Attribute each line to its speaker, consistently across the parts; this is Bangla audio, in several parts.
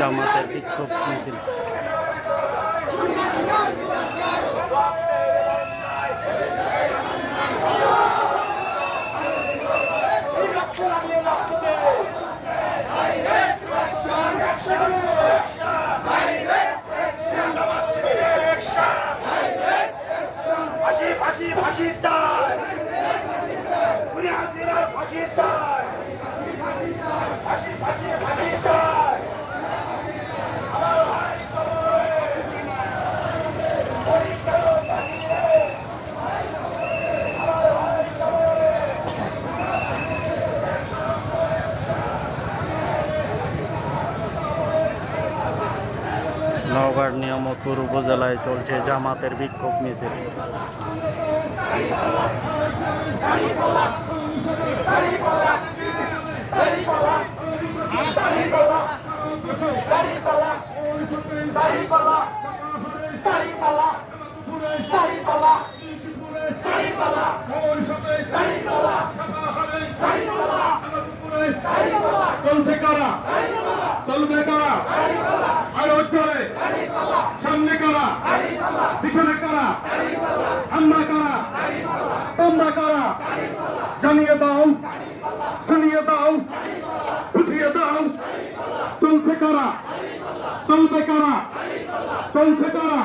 Speaker 1: জামাতের বিক্ষোভ মিছিল।
Speaker 2: ফাঁসি চাই, ফাঁসি চাই, ফাঁসি চাই।
Speaker 1: নওগাঁর নিয়ামতপুর উপজেলায় চলছে জামাতের বিক্ষোভ মিছিল।
Speaker 2: চলছে কারা, চলবে কারা, আরো করে সামনে কারা, পিছনে কারা, আমরা কারা, তোমরা কারা, জানিয়ে দাও, শুনিয়ে দাও, বুঝিয়ে দাও। চলছে কারা, চলবে কারা, চলছে কারা,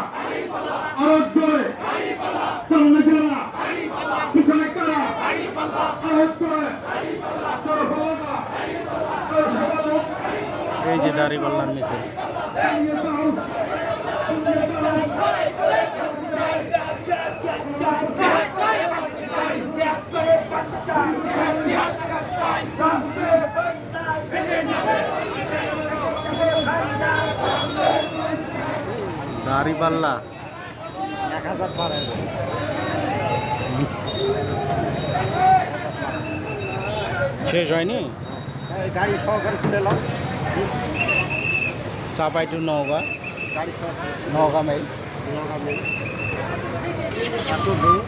Speaker 2: আরো জোরে সামনে কারা, পিছনে কারা, আরো জোরে।
Speaker 1: এই যে দাঁড়িপাল্লার মিছিল। দাঁড়িপাল্লা
Speaker 3: 1000 পার হয়ে যাবে।
Speaker 1: শেষ হয়নি।
Speaker 3: গাড়ি সহকারে খুলে নাও,
Speaker 1: চাপাই টু নওগাঁ,
Speaker 3: গাড়ি সহকারে
Speaker 1: নওগাঁ মেল।
Speaker 3: এত ভিড়,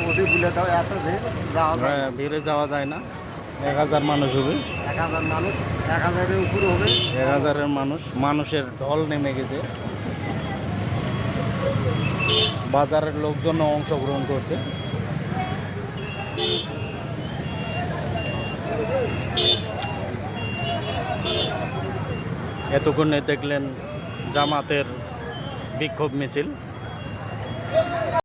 Speaker 3: ওটি খুলে দাও, এত ভিড় যাওয়া যায় না।
Speaker 1: ভিড়ে যাওয়া যায় না। 1000 মানুষ হবে,
Speaker 3: 1000 মানুষ, 1000-এর উপরে হবে।
Speaker 1: 1000-এর মানুষ, মানুষের ঢল নেমে গেছে। বাজারের লোকজন অংশগ্রহণ করছে। এতক্ষণে দেখলেন জামাতের বিক্ষোভ মিছিল।